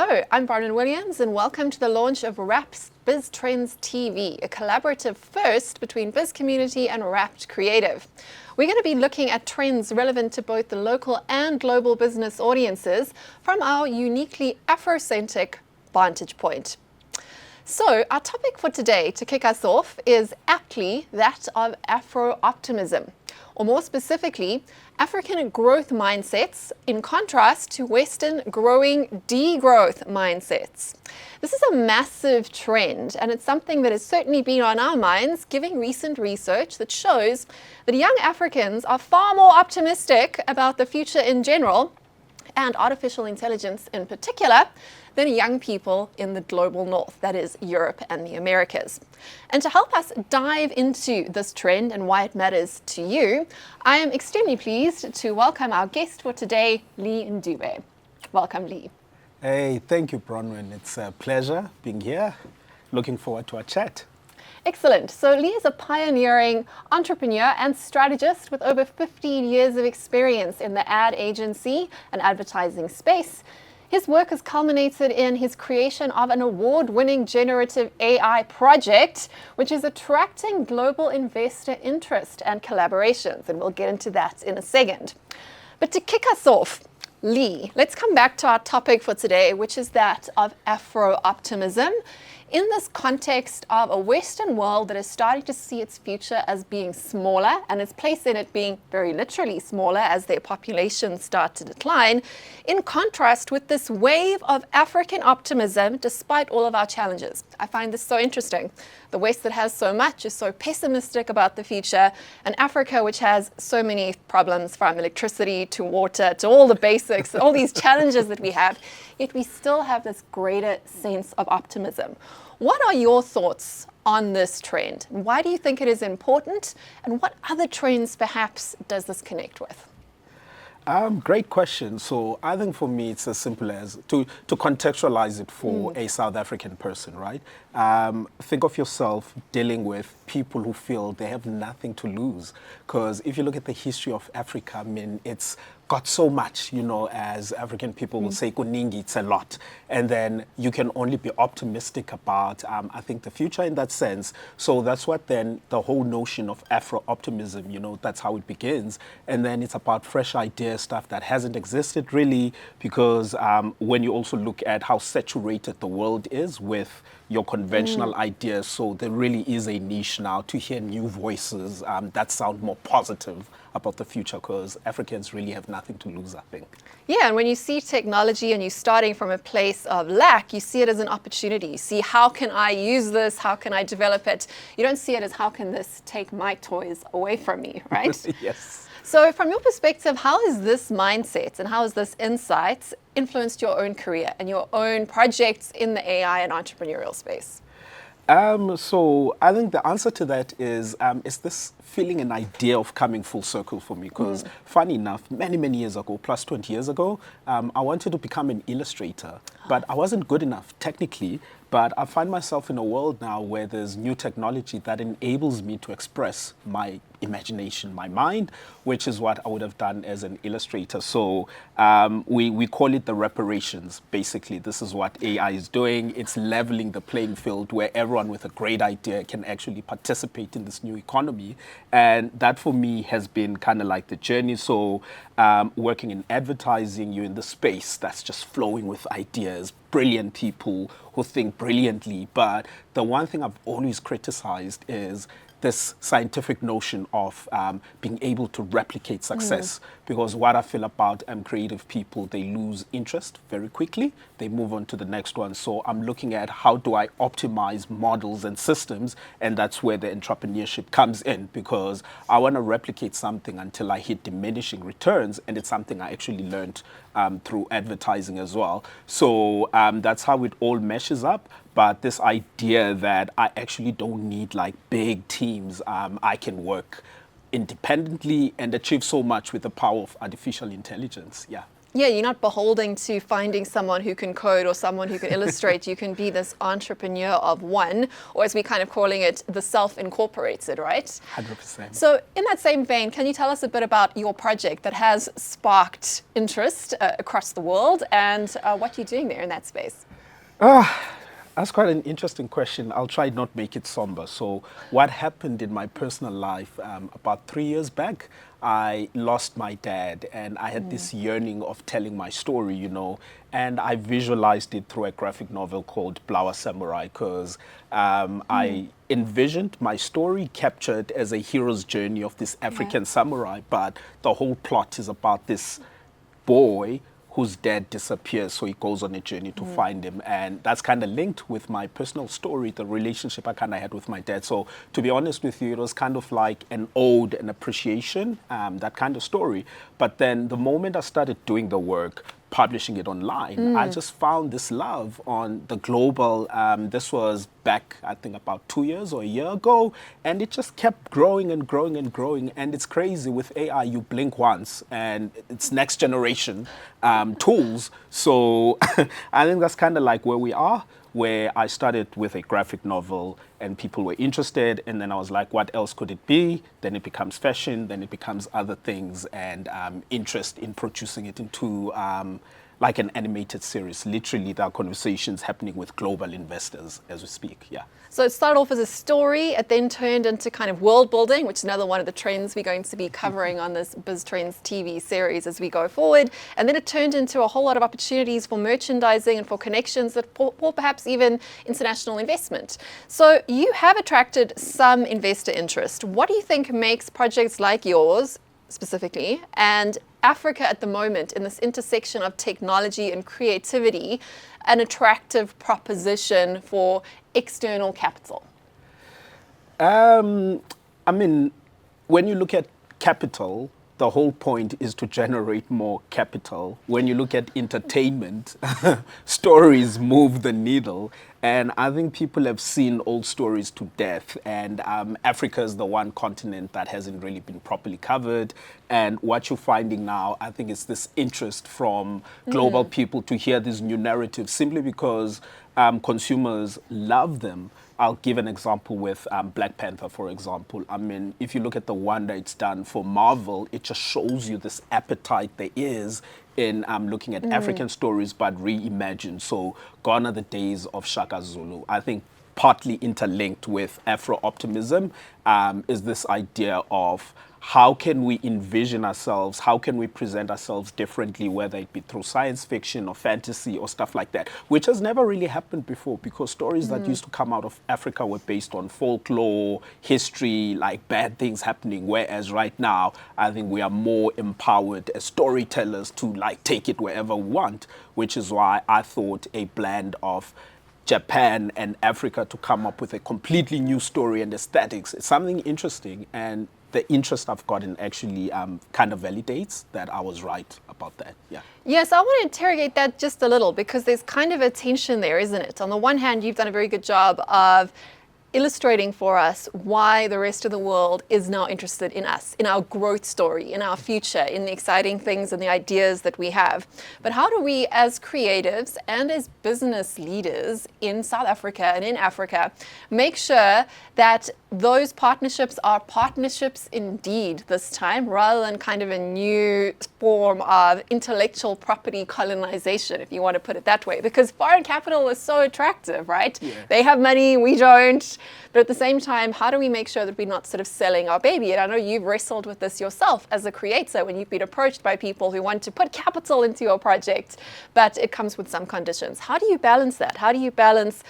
Hello, I'm Bronwyn Williams and welcome to the launch of RAPT BizTrendsTV, a collaborative first between Bizcommunity and RAPT Creative. We're going to be looking at trends relevant to both the local and global business audiences from our uniquely Afrocentric vantage point. So our topic for today to kick us off is aptly that of Afro-Optimism, or more specifically, African growth mindsets in contrast to Western growing degrowth mindsets. This is a massive trend, and it's something that has certainly been on our minds, given recent research that shows that young Africans are far more optimistic about the future in general, and artificial intelligence in particular, than young people in the global north, that is Europe and the Americas. And to help us dive into this trend and why it matters to you, I am extremely pleased to welcome our guest for today, Li Ndube. Welcome, Li. Hey, thank you, Bronwyn. It's a pleasure being here. Looking forward to our chat. Excellent. So Li is a pioneering entrepreneur and strategist with over 15 years of experience in the ad agency and advertising space. His work has culminated in his creation of an award-winning generative AI project, which is attracting global investor interest and collaborations, and we'll get into that in a second. But to kick us off, Li, let's come back to our topic for today, which is that of Afro-Optimism. In this context of a Western world that is starting to see its future as being smaller and its place in it being very literally smaller as their populations start to decline, in contrast with this wave of African optimism despite all of our challenges. I find this so interesting. The West that has so much is so pessimistic about the future, and Africa, which has so many problems from electricity to water to all the basics, all these challenges that we have, yet we still have this greater sense of optimism. What are your thoughts on this trend? Why do you think it is important? And what other trends perhaps does this connect with? Great question. So I think for me, it's as simple as to contextualize it for a South African person, right? Think of yourself dealing with people who feel they have nothing to lose. Because if you look at the history of Africa, I mean, it's got so much, you know, as African people will say, kuningi, it's a lot. And then you can only be optimistic about, I think, the future in that sense. So that's what then the whole notion of Afro-Optimism, you know, that's how it begins. And then it's about fresh ideas, stuff that hasn't existed really, because when you also look at how saturated the world is with your conventional ideas, so there really is a niche now to hear new voices that sound more positive about the future, because Africans really have nothing to lose, I think. Yeah, and when you see technology and you're starting from a place of lack, you see it as an opportunity. You see, how can I use this? How can I develop it? You don't see it as, how can this take my toys away from me, right? Yes. So from your perspective, how has this mindset and how has this insight influenced your own career and your own projects in the AI and entrepreneurial space? So I think the answer to that is this feeling an idea of coming full circle for me, because funny enough, many years ago, plus 20 years ago, I wanted to become an illustrator, but I wasn't good enough technically. But I find myself in a world now where there's new technology that enables me to express my imagination, my mind, which is what I would have done as an illustrator. So we call it the reparations. Basically, this is what AI is doing. It's leveling the playing field where everyone with a great idea can actually participate in this new economy. And that for me has been kind of like the journey. So working in advertising, you're in the space that's just flowing with ideas, brilliant people who think brilliantly. But the one thing I've always criticized is this scientific notion of being able to replicate success. Because what I feel about creative people, they lose interest very quickly. They move on to the next one. So I'm looking at how do I optimize models and systems, and that's where the entrepreneurship comes in, because I want to replicate something until I hit diminishing returns, and it's something I actually learned through advertising as well. So that's how it all meshes up. But this idea that I actually don't need like big teams, I can work independently and achieve so much with the power of artificial intelligence. Yeah. Yeah, you're not beholden to finding someone who can code or someone who can illustrate. You can be this entrepreneur of one, or as we kind of calling it, the self-incorporated, right? 100%. So in that same vein, can you tell us a bit about your project that has sparked interest across the world and what you're doing there in that space? That's quite an interesting question. I'll try not make it somber. So what happened in my personal life, about 3 years back, I lost my dad, and I had this yearning of telling my story, you know, and I visualized it through a graphic novel called Blower Samurai, because I envisioned my story captured as a hero's journey of this African samurai, but the whole plot is about this boy whose dad disappears, so he goes on a journey to find him. And that's kind of linked with my personal story, the relationship I kind of had with my dad. So to be honest with you, it was kind of like an ode, an appreciation, that kind of story. But then the moment I started doing the work, publishing it online, I just found this love on the global, this was back, I think about 2 years or a year ago, and it just kept growing and growing and growing. And it's crazy, with AI, you blink once and it's next generation tools. So I think that's kind of like where we are, where I started with a graphic novel and people were interested, and then I was like, what else could it be? Then it becomes fashion, then it becomes other things, and interest in producing it into like an animated series. Literally, there are conversations happening with global investors as we speak, yeah. So it started off as a story, it then turned into kind of world building, which is another one of the trends we're going to be covering on this BizTrendsTV series as we go forward. And then it turned into a whole lot of opportunities for merchandising and for connections that for perhaps even international investment. So you have attracted some investor interest. What do you think makes projects like yours specifically and Africa at the moment in this intersection of technology and creativity an attractive proposition for external capital? I mean, when you look at capital, the whole point is to generate more capital. When you look at entertainment, stories move the needle. And I think people have seen old stories to death. And Africa is the one continent that hasn't really been properly covered. And what you're finding now, I think, is this interest from global people to hear these new narratives simply because consumers love them. I'll give an example with Black Panther, for example. I mean, if you look at the wonder it's done for Marvel, it just shows you this appetite there is in looking at African stories, but reimagined. So gone are the days of Shaka Zulu. I think partly interlinked with Afro-Optimism is this idea of how can we envision ourselves, how can we present ourselves differently, whether it be through science fiction or fantasy or stuff like that, which has never really happened before, because stories that used to come out of Africa were based on folklore, history, like bad things happening, whereas right now, I think we are more empowered as storytellers to like take it wherever we want, which is why I thought a blend of Japan and Africa to come up with a completely new story and aesthetics. It's something interesting, and the interest I've gotten actually kind of validates that I was right about that, yeah. Yes, I want to interrogate that just a little, because there's kind of a tension there, isn't it? On the one hand, you've done a very good job of illustrating for us why the rest of the world is now interested in us, in our growth story, in our future, in the exciting things and the ideas that we have. But how do we, as creatives and as business leaders in South Africa and in Africa, make sure that those partnerships are partnerships indeed this time, rather than kind of a new form of intellectual property colonization, if you want to put it that way? Because foreign capital is so attractive, right? Yeah. They have money, we don't. But at the same time, how do we make sure that we're not sort of selling our baby? And I know you've wrestled with this yourself as a creator when you've been approached by people who want to put capital into your project, but it comes with some conditions. How do you balance that? How do you balance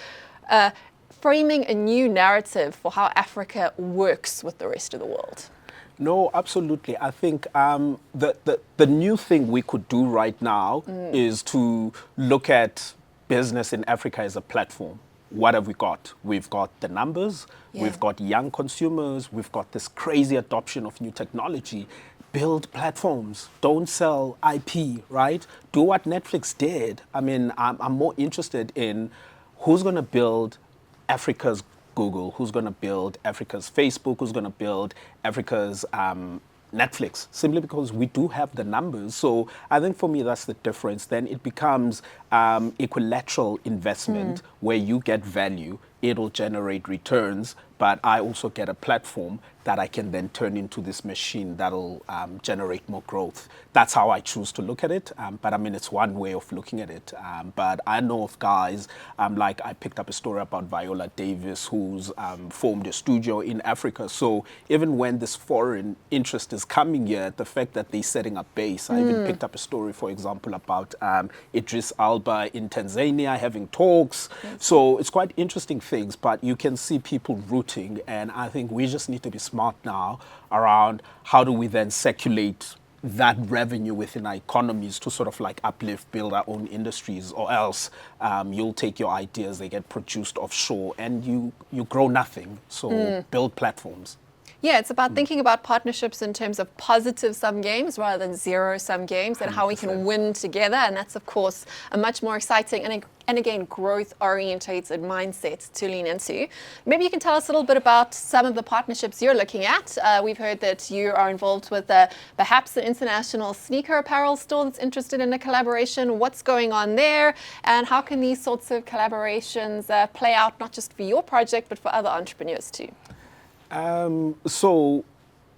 framing a new narrative for how Africa works with the rest of the world? No, absolutely. I think the new thing we could do right now is to look at business in Africa as a platform. What have we got? We've got the numbers, we've got young consumers, we've got this crazy adoption of new technology. Build platforms, don't sell IP, right? Do what Netflix did. I mean, I'm more interested in who's going to build Africa's Google, who's going to build Africa's Facebook, who's going to build Africa's Netflix, simply because we do have the numbers. So I think for me, that's the difference. Then it becomes equilateral investment where you get value, it'll generate returns, but I also get a platform that I can then turn into this machine that'll generate more growth. That's how I choose to look at it. But I mean, it's one way of looking at it. But I know of guys, like I picked up a story about Viola Davis, who's formed a studio in Africa. So even when this foreign interest is coming here, the fact that they're setting up base, I even picked up a story, for example, about Idris Alba in Tanzania having talks. So it's quite interesting things, but you can see people rooting. And I think we just need to be smart now around how do we then circulate that revenue within our economies to sort of like uplift, build our own industries, or else you'll take your ideas, they get produced offshore, and you grow nothing. So build platforms. Yeah, it's about thinking about partnerships in terms of positive sum games rather than zero sum games, and how we can win together. And that's, of course, a much more exciting and again, growth-orientated mindset to lean into. Maybe you can tell us a little bit about some of the partnerships you're looking at. We've heard that you are involved with perhaps an international sneaker apparel store that's interested in a collaboration. What's going on there? And how can these sorts of collaborations play out, not just for your project, but for other entrepreneurs too? So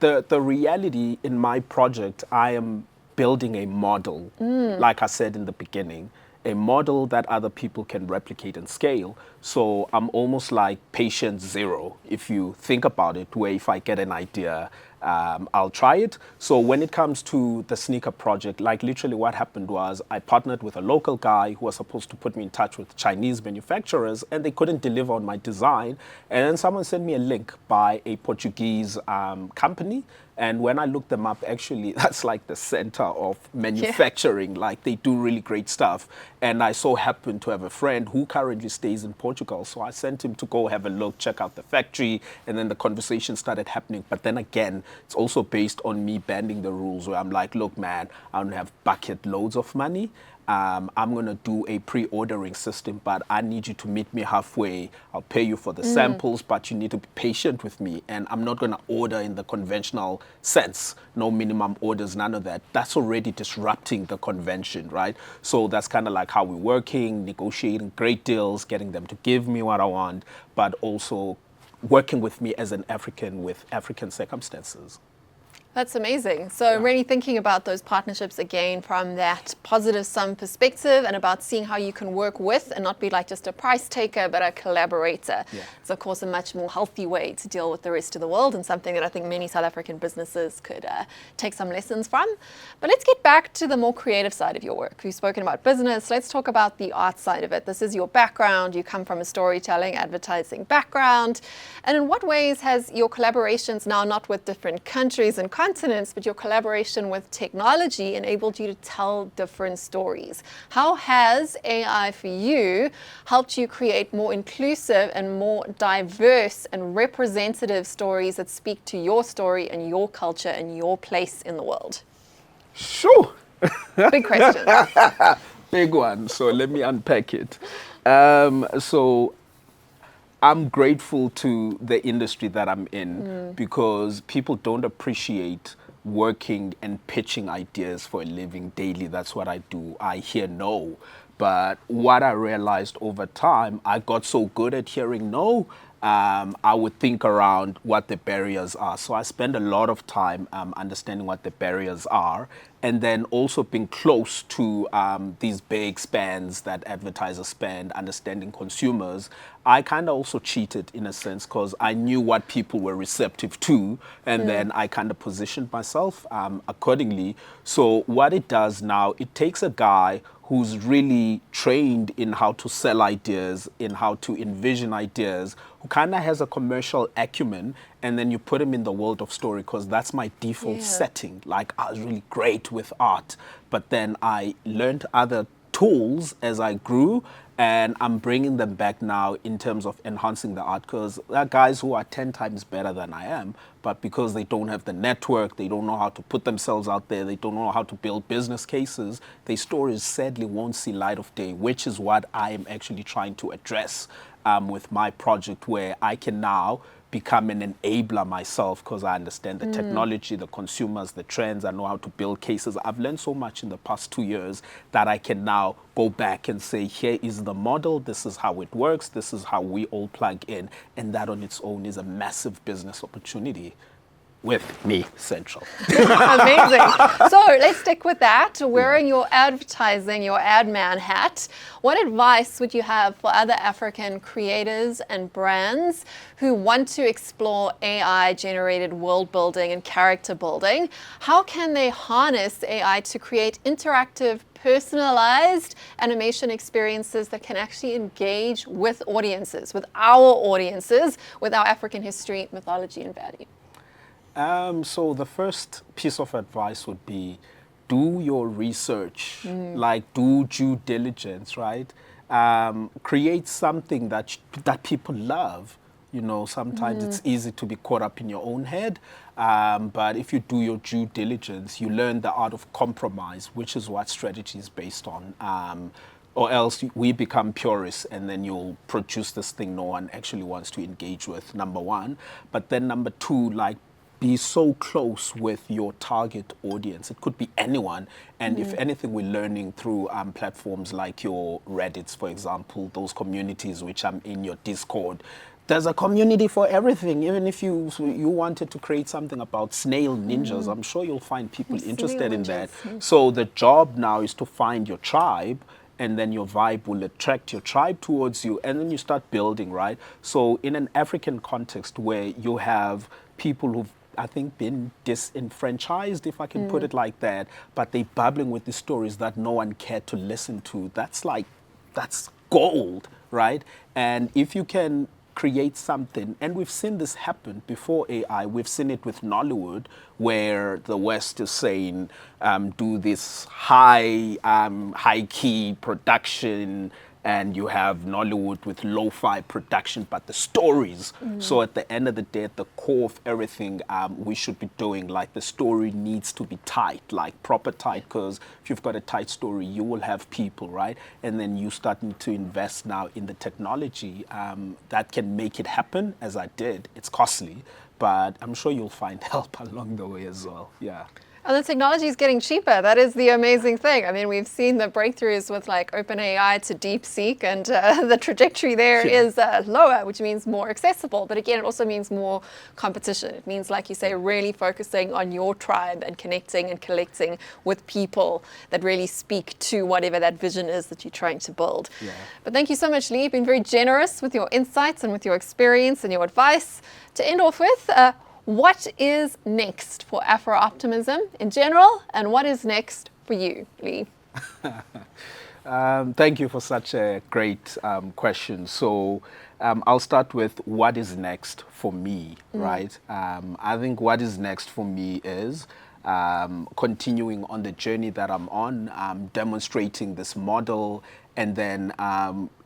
the reality in my project, I am building a model, like I said in the beginning, a model that other people can replicate and scale. So I'm almost like patient zero, if you think about it, where if I get an idea, I'll try it. So when it comes to the sneaker project, like literally what happened was I partnered with a local guy who was supposed to put me in touch with Chinese manufacturers, and they couldn't deliver on my design. And then someone sent me a link by a Portuguese company. And when I looked them up, actually, that's like the center of manufacturing. Like they do really great stuff. And I so happen to have a friend who currently stays in Portugal. So I sent him to go have a look, check out the factory. And then the conversation started happening. But then again, it's also based on me bending the rules where I'm like, look, man, I don't have bucket loads of money. I'm going to do a pre-ordering system, but I need you to meet me halfway. I'll pay you for the samples, but you need to be patient with me. And I'm not going to order in the conventional sense. No minimum orders, none of that. That's already disrupting the convention, right? So that's kind of like how we're working, negotiating great deals, getting them to give me what I want, but also working with me as an African with African circumstances. That's amazing. So really thinking about those partnerships again from that positive sum perspective, and about seeing how you can work with and not be like just a price taker, but a collaborator. It's of course a much more healthy way to deal with the rest of the world, and something that I think many South African businesses could take some lessons from. But let's get back to the more creative side of your work. We've spoken about business. Let's talk about the art side of it. This is your background. You come from a storytelling, advertising background. And in what ways has your collaborations now, not with different countries and continents, but your collaboration with technology enabled you to tell different stories? How has AI for you helped you create more inclusive and more diverse and representative stories that speak to your story and your culture and your place in the world? Sure. Big question. Big one. So let me unpack it. So I'm grateful to the industry that I'm in because people don't appreciate working and pitching ideas for a living daily. That's what I do. I hear no. But what I realized over time, I got so good at hearing no, I would think around what the barriers are. So I spend a lot of time understanding what the barriers are, and then also being close to these big spans that advertisers spend, understanding consumers. I kind of also cheated in a sense because I knew what people were receptive to, and then I kind of positioned myself accordingly. So what it does now, it takes a guy who's really trained in how to sell ideas, in how to envision ideas, who kind of has a commercial acumen, and then you put him in the world of story, because that's my default setting. Like, I was really great with art, but then I learned other tools as I grew, and I'm bringing them back now in terms of enhancing the art, because there are guys who are 10 times better than I am, but because they don't have the network, they don't know how to put themselves out there, they don't know how to build business cases, their stories sadly won't see light of day, which is what I am actually trying to address. with my project, where I can now become an enabler myself, because I understand the technology, the consumers, the trends. I know how to build cases. I've learned so much in the past 2 years that I can now go back and say, here is the model, this is how it works, this is how we all plug in. And that on its own is a massive business opportunity, with me central. Amazing. So let's stick with that. Wearing your advertising, your ad man hat, what advice would you have for other African creators and brands who want to explore AI-generated world building and character building? How can they harness AI to create interactive, personalized animation experiences that can actually engage with audiences, with our African history, mythology, and value? So the first piece of advice would be, do your research, like do due diligence, right? Create something that people love. You know, sometimes it's easy to be caught up in your own head, but if you do your due diligence, you learn the art of compromise, which is what strategy is based on. Or else we become purists, and then you'll produce this thing no one actually wants to engage with, number one. But then number two, like, be so close with your target audience. It could be anyone. And if anything, we're learning through platforms like your Reddits, for example, those communities which I'm in, your Discord. There's a community for everything. Even if you wanted to create something about snail ninjas, I'm sure you'll find people interested in that. So the job now is to find your tribe, and then your vibe will attract your tribe towards you, and then you start building, right? So in an African context where you have people who've, I think, been disenfranchised, if I can put it like that, but they're bubbling with the stories that no one cared to listen to. That's gold, right? And if you can create something, and we've seen this happen before AI, we've seen it with Nollywood, where the West is saying, do this high key production, and you have Nollywood with lo-fi production, but the stories. So at the end of the day, at the core of everything we should be doing, like, the story needs to be tight, like proper tight, because if you've got a tight story, you will have people, right? And then you starting to invest now in the technology that can make it happen, as I did. It's costly, but I'm sure you'll find help along the way as well, yeah. And the technology is getting cheaper. That is the amazing thing. I mean, we've seen the breakthroughs with like OpenAI to DeepSeek, and the trajectory there is lower, which means more accessible. But again, it also means more competition. It means, like you say, really focusing on your tribe and connecting and collecting with people that really speak to whatever that vision is that you're trying to build. Yeah. But thank you so much, Li. You've been very generous with your insights and with your experience and your advice. To end off with, what is next for Afro-Optimism in general, and what is next for you, Li? Thank you for such a great question. So I'll start with what is next for me, right? I think what is next for me is continuing on the journey that I'm on, demonstrating this model, and then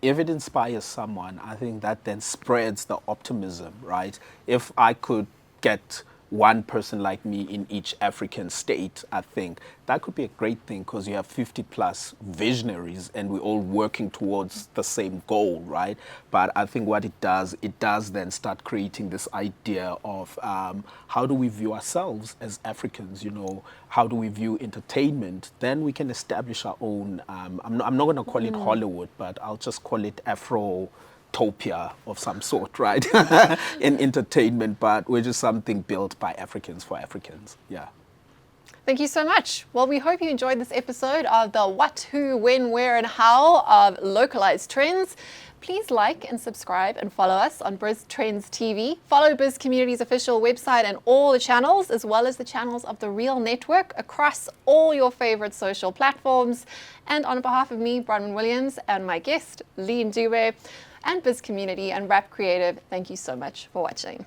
if it inspires someone, I think that then spreads the optimism, right? If I could get one person like me in each African state, I think that could be a great thing, because you have 50 plus visionaries and we're all working towards the same goal, right? But I think what it does then start creating this idea of how do we view ourselves as Africans, you know, how do we view entertainment? Then we can establish our own, I'm not going to call it Hollywood, but I'll just call it Afro-Topia of some sort, right? In entertainment, but we're just something built by Africans for Africans. Yeah. Thank you so much. Well, we hope you enjoyed this episode of the what, who, when, where, and how of localized trends. Please like and subscribe and follow us on BizTrendsTV. Follow Biz Community's official website and all the channels, as well as the channels of the Real Network across all your favorite social platforms. And on behalf of me, Bronwyn Williams, and my guest, Li Ndube, and Biz Community and RAPT Creative, thank you so much for watching.